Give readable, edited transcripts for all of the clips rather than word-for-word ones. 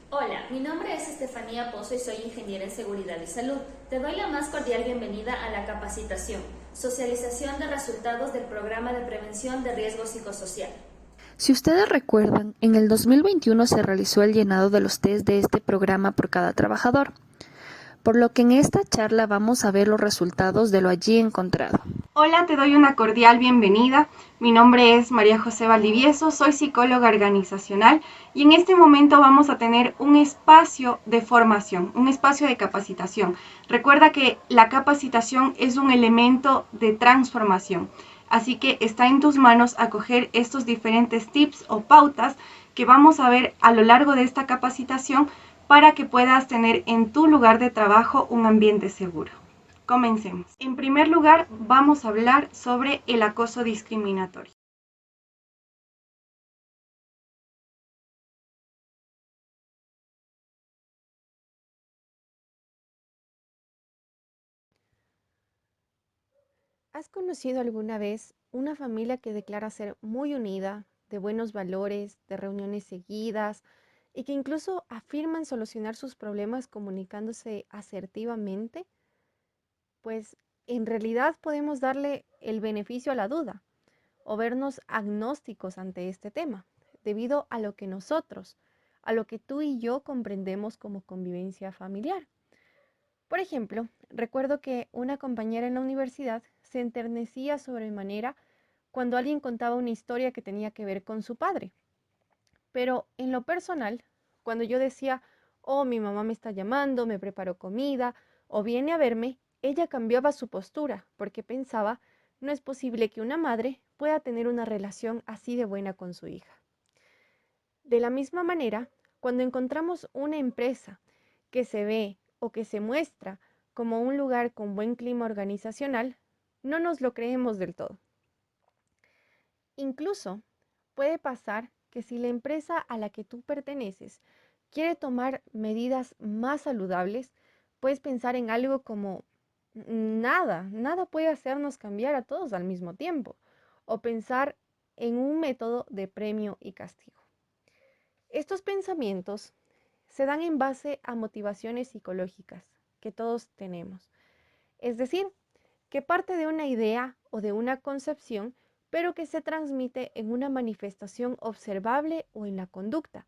Hola, mi nombre es Estefanía Pozo y soy ingeniera en seguridad y salud. Te doy la más cordial bienvenida a la capacitación, socialización de resultados del programa de prevención de riesgo psicosocial. Si ustedes recuerdan, en el 2021 se realizó el llenado de los test de este programa por cada trabajador, por lo que en esta charla vamos a ver los resultados de lo allí encontrado. Hola, te doy una cordial bienvenida. Mi nombre es María José Valdivieso, soy psicóloga organizacional y en este momento vamos a tener un espacio de formación, un espacio de capacitación. Recuerda que la capacitación es un elemento de transformación, así que está en tus manos acoger estos diferentes tips o pautas que vamos a ver a lo largo de esta capacitación para que puedas tener en tu lugar de trabajo un ambiente seguro. Comencemos. En primer lugar, vamos a hablar sobre el acoso discriminatorio. ¿Has conocido alguna vez una familia que declara ser muy unida, de buenos valores, de reuniones seguidas y que incluso afirman solucionar sus problemas comunicándose asertivamente? Pues en realidad podemos darle el beneficio a la duda o vernos agnósticos ante este tema, debido a lo que nosotros, a lo que tú y yo comprendemos como convivencia familiar. Por ejemplo, recuerdo que una compañera en la universidad se enternecía sobremanera cuando alguien contaba una historia que tenía que ver con su padre. Pero en lo personal, cuando yo decía, oh, mi mamá me está llamando, me preparó comida, o viene a verme, ella cambiaba su postura porque pensaba, no es posible que una madre pueda tener una relación así de buena con su hija. De la misma manera, cuando encontramos una empresa que se ve o que se muestra como un lugar con buen clima organizacional, no nos lo creemos del todo. Incluso puede pasar que si la empresa a la que tú perteneces quiere tomar medidas más saludables, puedes pensar en algo como nada puede hacernos cambiar a todos al mismo tiempo, o pensar en un método de premio y castigo. Estos pensamientos se dan en base a motivaciones psicológicas que todos tenemos. Es decir, que parte de una idea o de una concepción, pero que se transmite en una manifestación observable o en la conducta,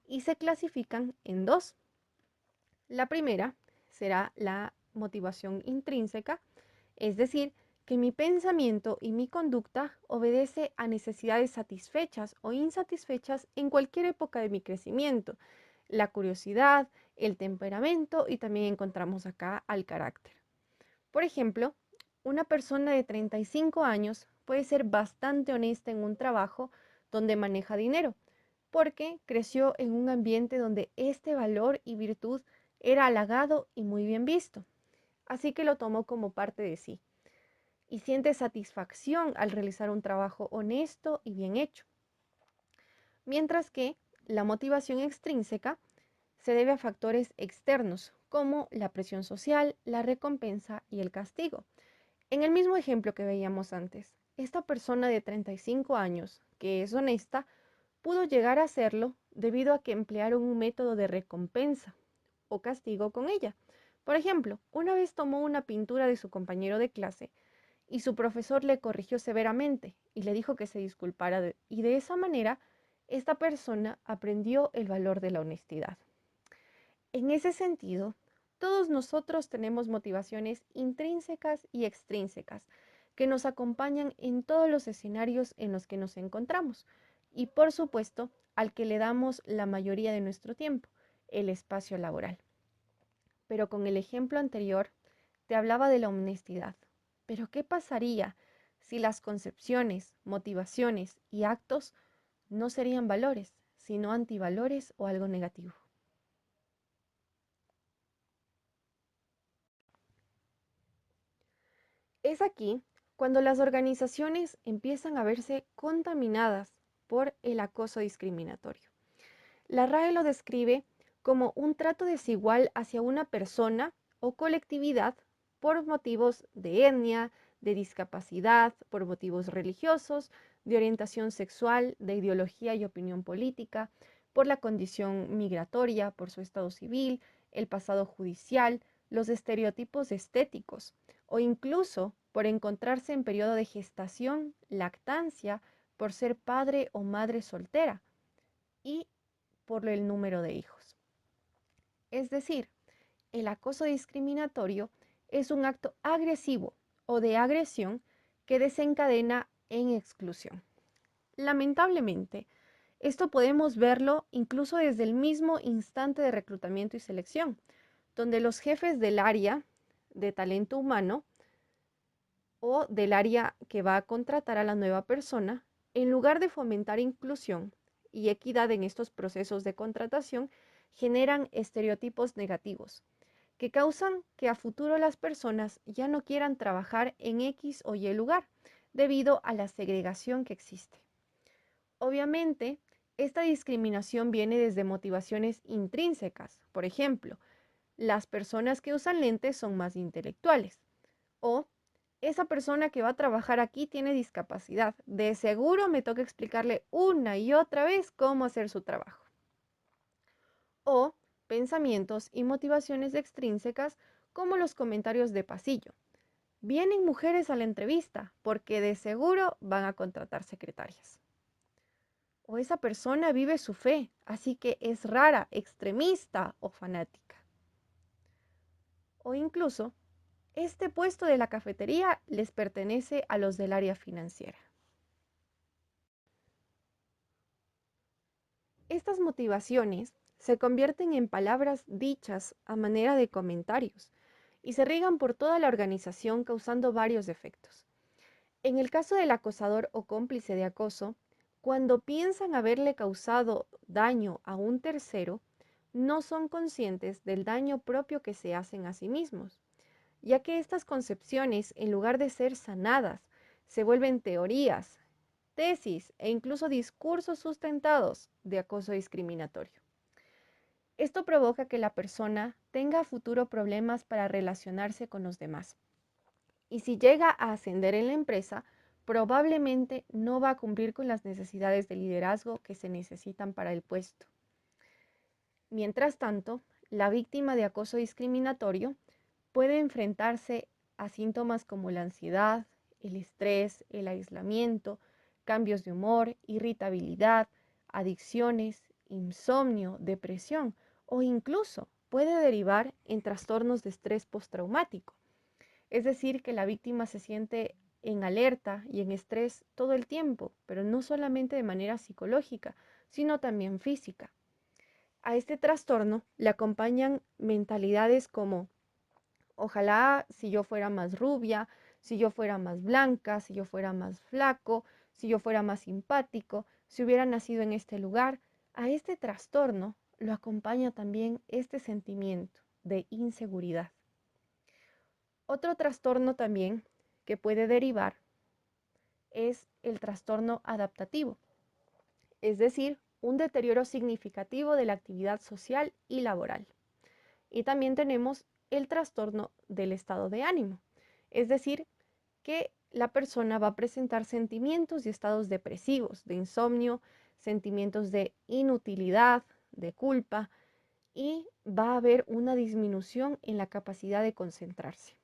y se clasifican en dos. La primera será la motivación intrínseca, es decir, que mi pensamiento y mi conducta obedece a necesidades satisfechas o insatisfechas en cualquier época de mi crecimiento, la curiosidad, el temperamento y también encontramos acá al carácter. Por ejemplo, una persona de 35 años puede ser bastante honesta en un trabajo donde maneja dinero, porque creció en un ambiente donde este valor y virtud era halagado y muy bien visto. Así que lo tomó como parte de sí y siente satisfacción al realizar un trabajo honesto y bien hecho. Mientras que la motivación extrínseca se debe a factores externos, como la presión social, la recompensa y el castigo. En el mismo ejemplo que veíamos antes, esta persona de 35 años, que es honesta, pudo llegar a hacerlo debido a que emplearon un método de recompensa o castigo con ella. Por ejemplo, una vez tomó una pintura de su compañero de clase y su profesor le corrigió severamente y le dijo que se disculpara y de esa manera esta persona aprendió el valor de la honestidad. En ese sentido, todos nosotros tenemos motivaciones intrínsecas y extrínsecas que nos acompañan en todos los escenarios en los que nos encontramos y, por supuesto, al que le damos la mayoría de nuestro tiempo, el espacio laboral. Pero con el ejemplo anterior, te hablaba de la honestidad. Pero ¿qué pasaría si las concepciones, motivaciones y actos no serían valores, sino antivalores o algo negativo? Es aquí cuando las organizaciones empiezan a verse contaminadas por el acoso discriminatorio. La RAE lo describe como un trato desigual hacia una persona o colectividad por motivos de etnia, de discapacidad, por motivos religiosos, de orientación sexual, de ideología y opinión política, por la condición migratoria, por su estado civil, el pasado judicial, los estereotipos estéticos o incluso por encontrarse en periodo de gestación, lactancia, por ser padre o madre soltera y por el número de hijos. Es decir, el acoso discriminatorio es un acto agresivo o de agresión que desencadena en exclusión. Lamentablemente, esto podemos verlo incluso desde el mismo instante de reclutamiento y selección, donde los jefes del área de talento humano o del área que va a contratar a la nueva persona, en lugar de fomentar inclusión y equidad en estos procesos de contratación, generan estereotipos negativos que causan que a futuro las personas ya no quieran trabajar en X o Y lugar debido a la segregación que existe. Obviamente, esta discriminación viene desde motivaciones intrínsecas. Por ejemplo, las personas que usan lentes son más intelectuales. O esa persona que va a trabajar aquí tiene discapacidad. De seguro me toca explicarle una y otra vez cómo hacer su trabajo. O pensamientos y motivaciones extrínsecas como los comentarios de pasillo. Vienen mujeres a la entrevista porque de seguro van a contratar secretarias. O esa persona vive su fe, así que es rara, extremista o fanática. O incluso, este puesto de la cafetería les pertenece a los del área financiera. Estas motivaciones se convierten en palabras dichas a manera de comentarios y se riegan por toda la organización causando varios efectos. En el caso del acosador o cómplice de acoso, cuando piensan haberle causado daño a un tercero, no son conscientes del daño propio que se hacen a sí mismos, ya que estas concepciones, en lugar de ser sanadas, se vuelven teorías, tesis e incluso discursos sustentados de acoso discriminatorio. Esto provoca que la persona tenga a futuro problemas para relacionarse con los demás. Y si llega a ascender en la empresa, probablemente no va a cumplir con las necesidades de liderazgo que se necesitan para el puesto. Mientras tanto, la víctima de acoso discriminatorio puede enfrentarse a síntomas como la ansiedad, el estrés, el aislamiento, cambios de humor, irritabilidad, adicciones, insomnio, depresión o incluso puede derivar en trastornos de estrés postraumático. Es decir, que la víctima se siente en alerta y en estrés todo el tiempo, pero no solamente de manera psicológica, sino también física. A este trastorno le acompañan mentalidades como: ojalá si yo fuera más rubia, si yo fuera más blanca, si yo fuera más flaco, si yo fuera más simpático, si hubiera nacido en este lugar. A este trastorno lo acompaña también este sentimiento de inseguridad. Otro trastorno también que puede derivar es el trastorno adaptativo, es decir, un deterioro significativo de la actividad social y laboral. Y también tenemos el trastorno del estado de ánimo, es decir, que la persona va a presentar sentimientos y estados depresivos, de insomnio, sentimientos de inutilidad, de culpa, y va a haber una disminución en la capacidad de concentrarse.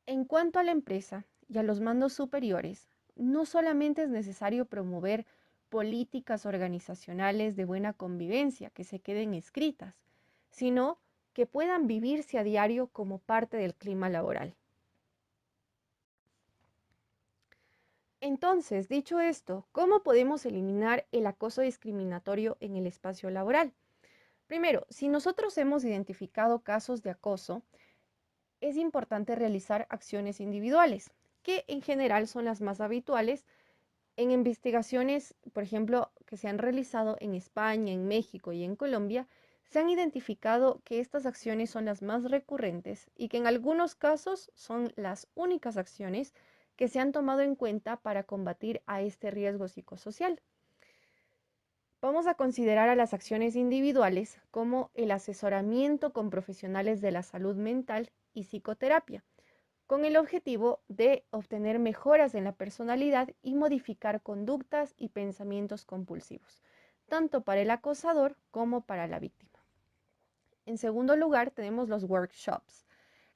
En cuanto a la empresa y a los mandos superiores, no solamente es necesario promover políticas organizacionales de buena convivencia que se queden escritas, sino que puedan vivirse a diario como parte del clima laboral. Entonces, dicho esto, ¿cómo podemos eliminar el acoso discriminatorio en el espacio laboral? Primero, si nosotros hemos identificado casos de acoso, es importante realizar acciones individuales, que en general son las más habituales en investigaciones, por ejemplo, que se han realizado en España, en México y en Colombia. Se han identificado que estas acciones son las más recurrentes y que en algunos casos son las únicas acciones que se han tomado en cuenta para combatir a este riesgo psicosocial. Vamos a considerar a las acciones individuales como el asesoramiento con profesionales de la salud mental y psicoterapia, con el objetivo de obtener mejoras en la personalidad y modificar conductas y pensamientos compulsivos. tanto para el acosador como para la víctima. En segundo lugar, tenemos los workshops,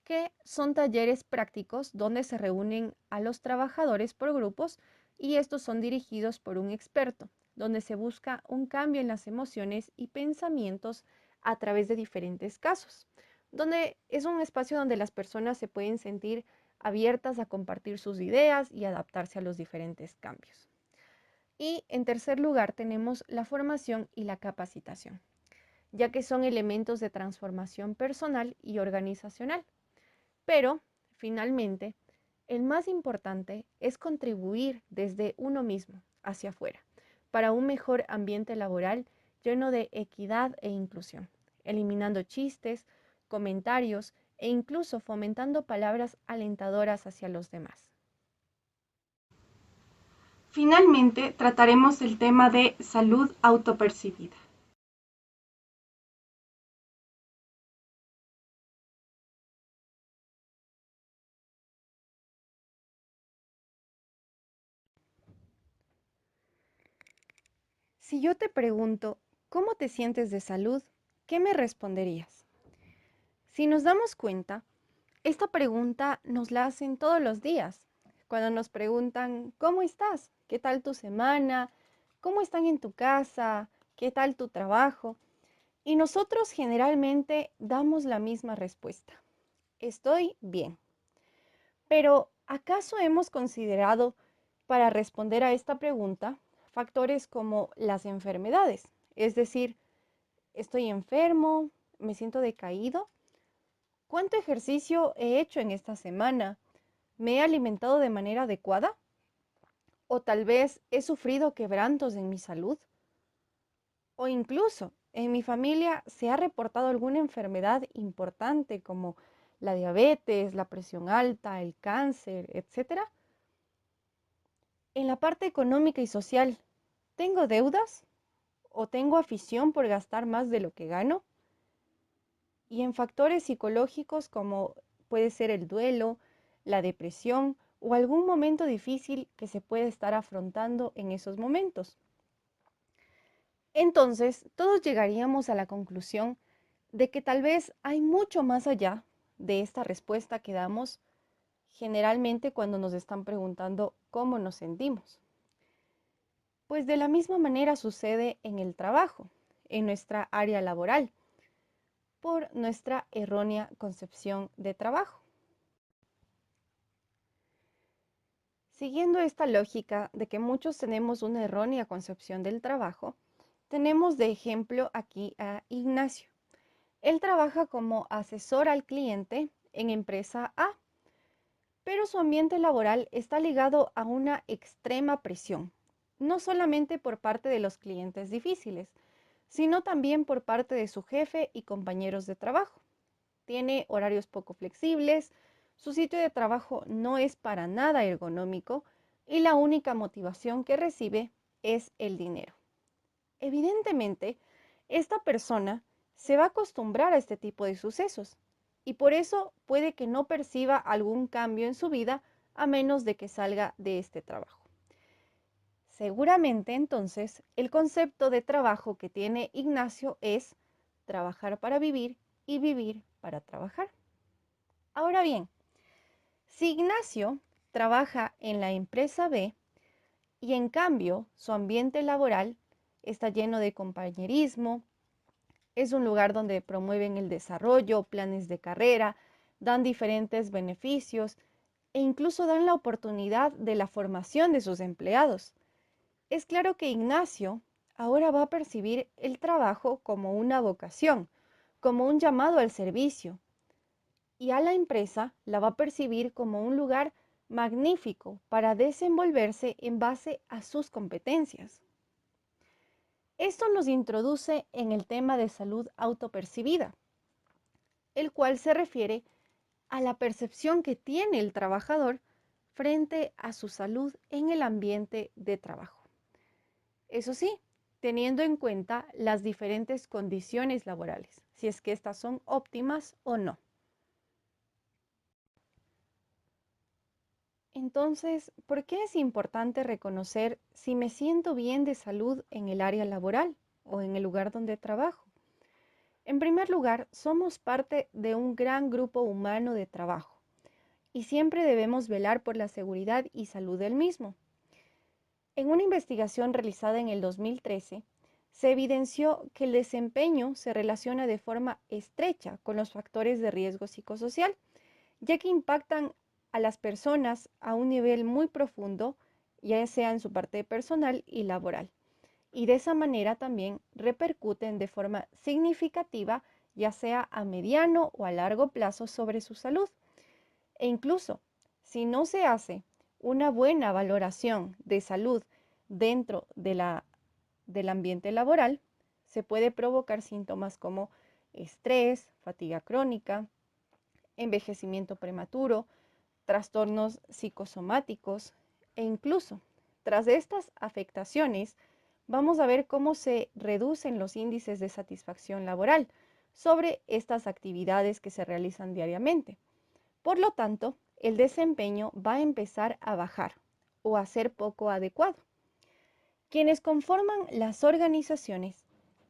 que son talleres prácticos donde se reúnen a los trabajadores por grupos y estos son dirigidos por un experto, donde se busca un cambio en las emociones y pensamientos a través de diferentes casos, donde es un espacio donde las personas se pueden sentir abiertas a compartir sus ideas y adaptarse a los diferentes cambios. Y en tercer lugar tenemos la formación y la capacitación, ya que son elementos de transformación personal y organizacional. Pero, finalmente, el más importante es contribuir desde uno mismo hacia afuera para un mejor ambiente laboral lleno de equidad e inclusión, eliminando chistes, comentarios e incluso fomentando palabras alentadoras hacia los demás. Finalmente, trataremos el tema de salud autopercibida. Si yo te pregunto, ¿cómo te sientes de salud? ¿Qué me responderías? Si nos damos cuenta, esta pregunta nos la hacen todos los días. Cuando nos preguntan, ¿cómo estás? ¿Qué tal tu semana? ¿Cómo están en tu casa? ¿Qué tal tu trabajo? Y nosotros generalmente damos la misma respuesta. Estoy bien. Pero, ¿acaso hemos considerado para responder a esta pregunta factores como las enfermedades? Es decir, ¿estoy enfermo? ¿Me siento decaído? ¿Cuánto ejercicio he hecho en esta semana? ¿Me he alimentado de manera adecuada? ¿O tal vez he sufrido quebrantos en mi salud? ¿O incluso en mi familia se ha reportado alguna enfermedad importante como la diabetes, la presión alta, el cáncer, etcétera? En la parte económica y social, ¿tengo deudas? ¿O tengo afición por gastar más de lo que gano? Y en factores psicológicos como puede ser el duelo, la depresión o algún momento difícil que se puede estar afrontando en esos momentos. Entonces, todos llegaríamos a la conclusión de que tal vez hay mucho más allá de esta respuesta que damos generalmente cuando nos están preguntando cómo nos sentimos. Pues de la misma manera sucede en el trabajo, en nuestra área laboral, por nuestra errónea concepción de trabajo. Siguiendo esta lógica de que muchos tenemos una errónea concepción del trabajo, tenemos de ejemplo aquí a Ignacio. Él trabaja como asesor al cliente en empresa A, pero su ambiente laboral está ligado a una extrema presión, no solamente por parte de los clientes difíciles, sino también por parte de su jefe y compañeros de trabajo. Tiene horarios poco flexibles, su sitio de trabajo no es para nada ergonómico y la única motivación que recibe es el dinero. Evidentemente, esta persona se va a acostumbrar a este tipo de sucesos y por eso puede que no perciba algún cambio en su vida a menos de que salga de este trabajo. Seguramente entonces el concepto de trabajo que tiene Ignacio es trabajar para vivir y vivir para trabajar. Ahora bien, si Ignacio trabaja en la empresa B y en cambio su ambiente laboral está lleno de compañerismo, es un lugar donde promueven el desarrollo, planes de carrera, dan diferentes beneficios e incluso dan la oportunidad de la formación de sus empleados. Es claro que Ignacio ahora va a percibir el trabajo como una vocación, como un llamado al servicio, y a la empresa la va a percibir como un lugar magnífico para desenvolverse en base a sus competencias. Esto nos introduce en el tema de salud autopercibida, el cual se refiere a la percepción que tiene el trabajador frente a su salud en el ambiente de trabajo. Eso sí, teniendo en cuenta las diferentes condiciones laborales, si es que estas son óptimas o no. Entonces, ¿por qué es importante reconocer si me siento bien de salud en el área laboral? o en el lugar donde trabajo? En primer lugar, somos parte de un gran grupo humano de trabajo y siempre debemos velar por la seguridad y salud del mismo. En una investigación realizada en el 2013, se evidenció que el desempeño se relaciona de forma estrecha con los factores de riesgo psicosocial, ya que impactan a las personas a un nivel muy profundo, ya sea en su parte personal y laboral. Y de esa manera también repercuten de forma significativa, ya sea a mediano o a largo plazo, sobre su salud. E incluso, si no se hace una buena valoración de salud dentro del ambiente laboral, se puede provocar síntomas como estrés, fatiga crónica, envejecimiento prematuro, trastornos psicosomáticos e incluso, tras estas afectaciones, vamos a ver cómo se reducen los índices de satisfacción laboral sobre estas actividades que se realizan diariamente. Por lo tanto, el desempeño va a empezar a bajar o a ser poco adecuado. Quienes conforman las organizaciones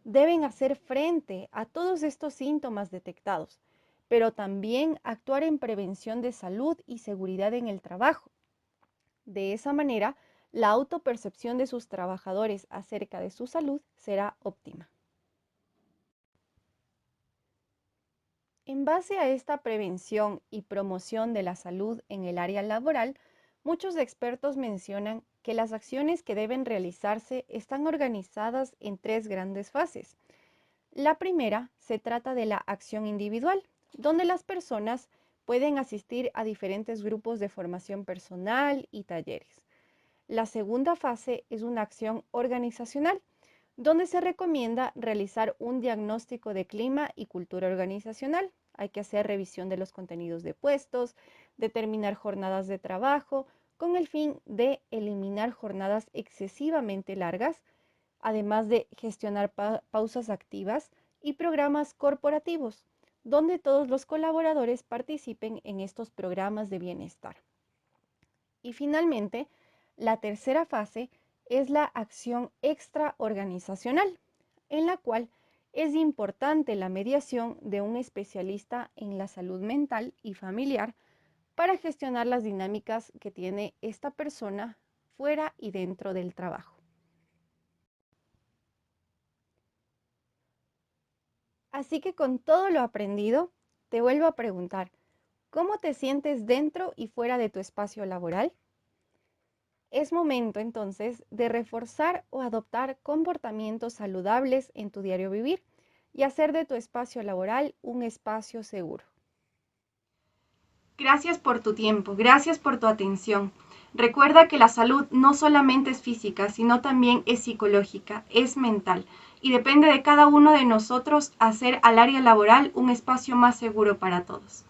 deben hacer frente a todos estos síntomas detectados, pero también actuar en prevención de salud y seguridad en el trabajo. De esa manera, la autopercepción de sus trabajadores acerca de su salud será óptima. En base a esta prevención y promoción de la salud en el área laboral, muchos expertos mencionan que las acciones que deben realizarse están organizadas en 3 grandes fases. La primera se trata de la acción individual, donde las personas pueden asistir a diferentes grupos de formación personal y talleres. La segunda fase es una acción organizacional, donde se recomienda realizar un diagnóstico de clima y cultura organizacional. Hay que hacer revisión de los contenidos de puestos, determinar jornadas de trabajo, con el fin de eliminar jornadas excesivamente largas, además de gestionar pausas activas y programas corporativos, donde todos los colaboradores participen en estos programas de bienestar. Y finalmente, la tercera fase es la acción extraorganizacional, en la cual es importante la mediación de un especialista en la salud mental y familiar para gestionar las dinámicas que tiene esta persona fuera y dentro del trabajo. Así que con todo lo aprendido, te vuelvo a preguntar, ¿cómo te sientes dentro y fuera de tu espacio laboral? Es momento entonces de reforzar o adoptar comportamientos saludables en tu diario vivir y hacer de tu espacio laboral un espacio seguro. Gracias por tu tiempo, gracias por tu atención. Recuerda que la salud no solamente es física, sino también es psicológica, es mental y depende de cada uno de nosotros hacer al área laboral un espacio más seguro para todos.